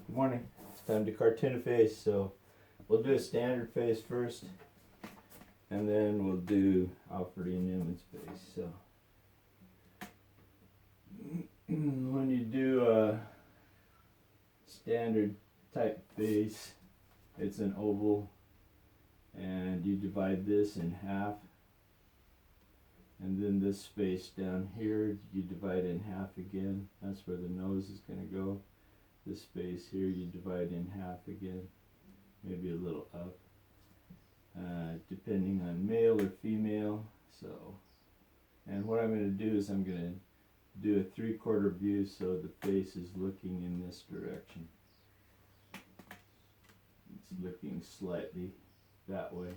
Good morning. It's time to cartoon a face, so we'll do a standard face first, and then we'll do Alfred E. Neuman's face. So when you do a standard type face, it's an oval, and you divide this in half, and then this space down here you divide in half again. That's where the nose is going to go. This space here you divide in half again, maybe a little up, depending on male or female. So, and what I'm going to do is I'm going to do a 3/4 view so the face is looking in this direction. It's looking slightly that way.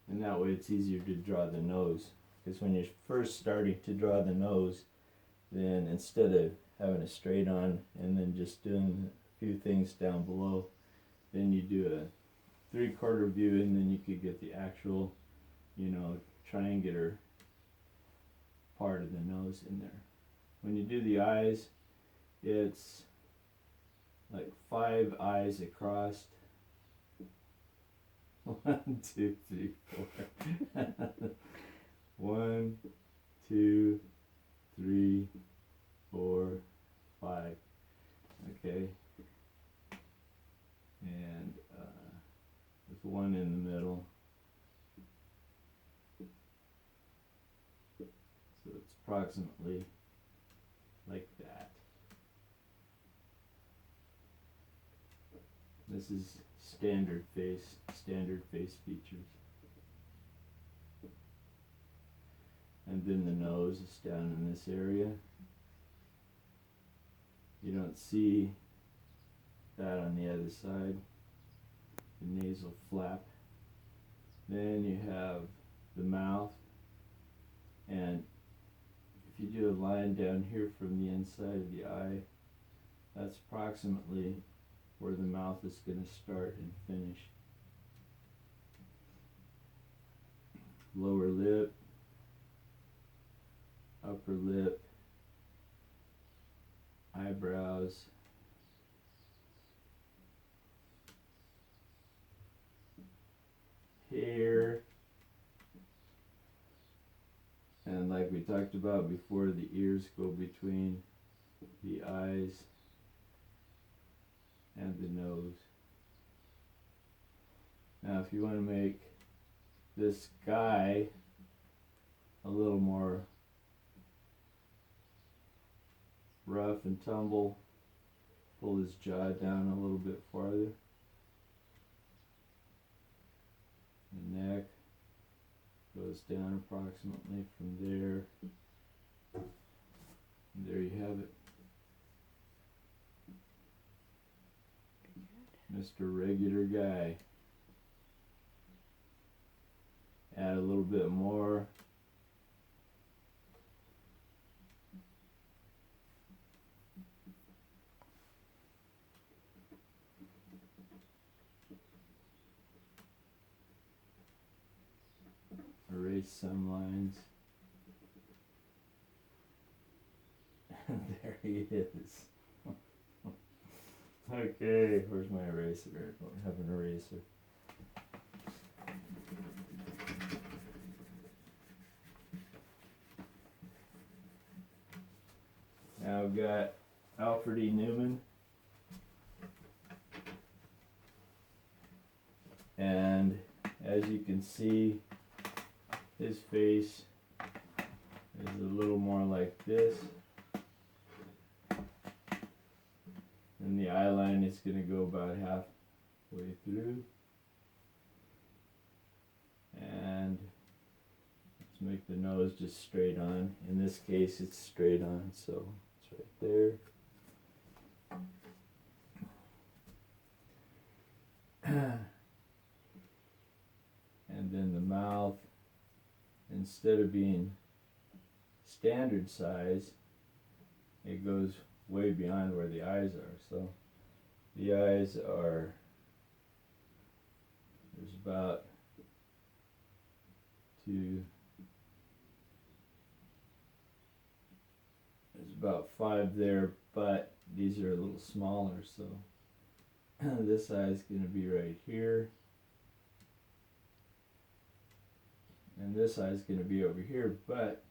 And that way it's easier to draw the nose. Because when you're first starting to draw the nose, then instead of having a straight on and then just doing a few things down below, then you do a 3/4 view, and then you could get the actual, triangular part of the nose in there. When you do the eyes, it's like 5 eyes across. 1, 2, 3, 4. 1, 2, 3, 4, 5. Okay. And with 1 in the middle. So it's approximately like that. This is standard face features. And then the nose is down in this area. You don't see that on the other side, the nasal flap. Then you have the mouth, and if you do a line down here from the inside of the eye, that's approximately where the mouth is going to start and finish. Lower lip, upper lip, eyebrows, hair, and like we talked about before, the ears go between the eyes and the nose. Now if you want to make this guy a little more rough and tumble, pull his jaw down a little bit farther. The neck goes down approximately from there. And there you have it. Mr. Regular Guy. Add a little bit more. Erase some lines. There he is. Okay, where's my eraser? I don't have an eraser. Now I've got Alfred E. Neuman, and as you can see, his face is a little more like this, and the eye line is going to go about halfway through, and let's make the nose just straight on. In this case it's straight on, so it's right there. And then the mouth, instead of being standard size, it goes way beyond where the eyes are. So the eyes are, there's about 2, about 5 there, but these are a little smaller, so this eye is going to be right here, and this eye is going to be over here, but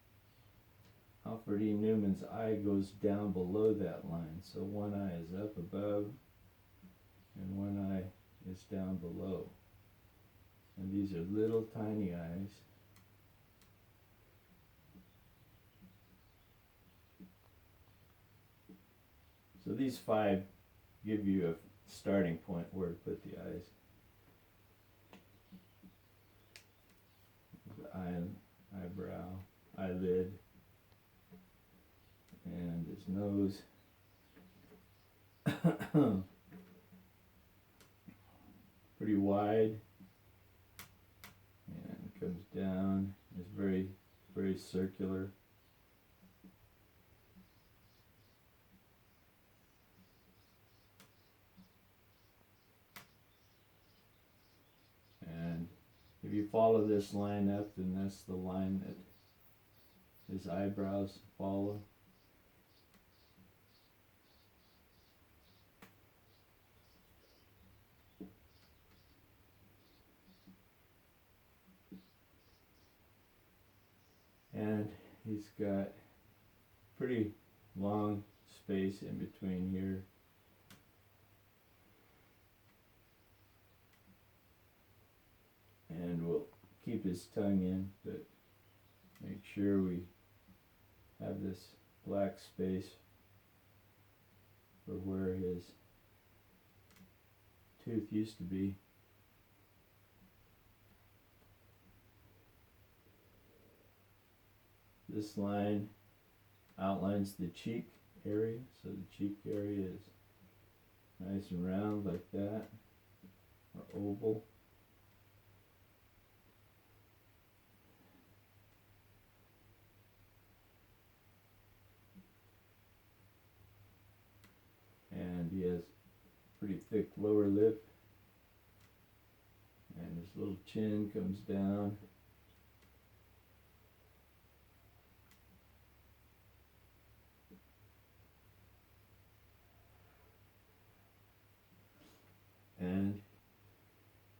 Alfred E. Neuman's eye goes down below that line, so one eye is up above and one eye is down below, and these are little tiny eyes. So these 5 give you a starting point where to put the eyes. The eye, eyebrow, eyelid, and his nose. Pretty wide, and comes down. It's very, very circular. And if you follow this line up, then that's the line that his eyebrows follow. And he's got pretty long space in between here. And we'll keep his tongue in, but make sure we have this black space for where his tooth used to be. This line outlines the cheek area, so the cheek area is nice and round like that, or oval. And he has pretty thick lower lip, and his little chin comes down. And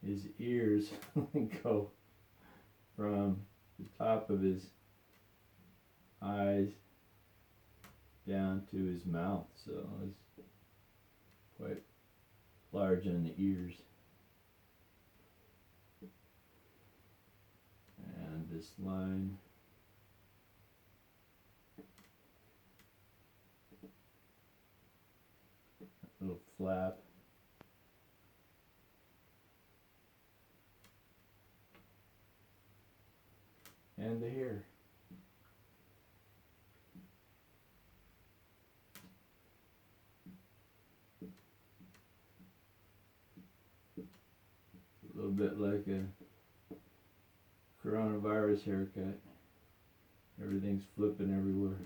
his ears go from the top of his eyes down to his mouth, so it's quite large in the ears. And this line little flap. And the hair. A little bit like a coronavirus haircut. Everything's flipping everywhere.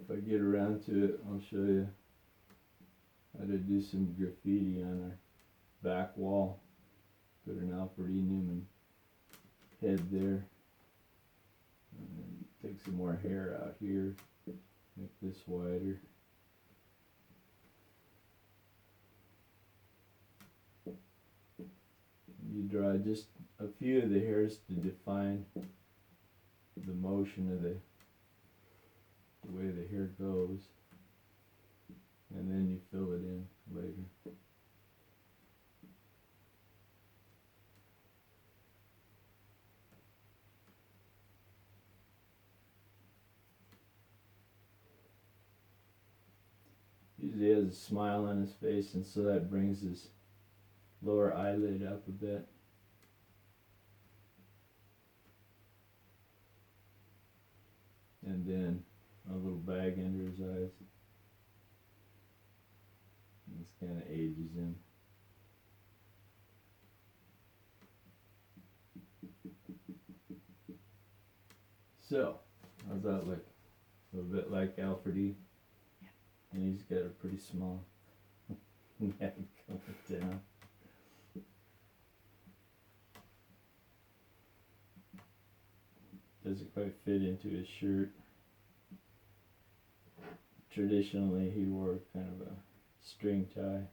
If I get around to it, I'll show you how to do some graffiti on our back wall. Put an Alfred E. Neuman head there. And then take some more hair out here. Make this wider. You draw just a few of the hairs to define the motion of the way the hair goes, and then you fill it in later. Usually has a smile on his face, and so that brings his lower eyelid up a bit. And then a little bag under his eyes. And this kind of ages him. So, how's that look? A little bit like Alfred E? And he's got a pretty small neck coming down. Doesn't quite fit into his shirt. Traditionally, he wore kind of a string tie,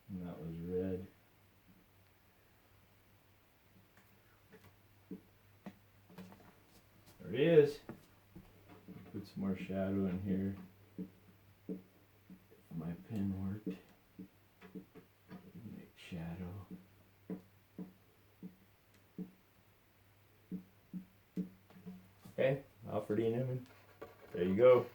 and that was red. There he is. Put some more shadow in here. If my pen worked, make shadow. Okay, Alfred E. Neuman. There you go.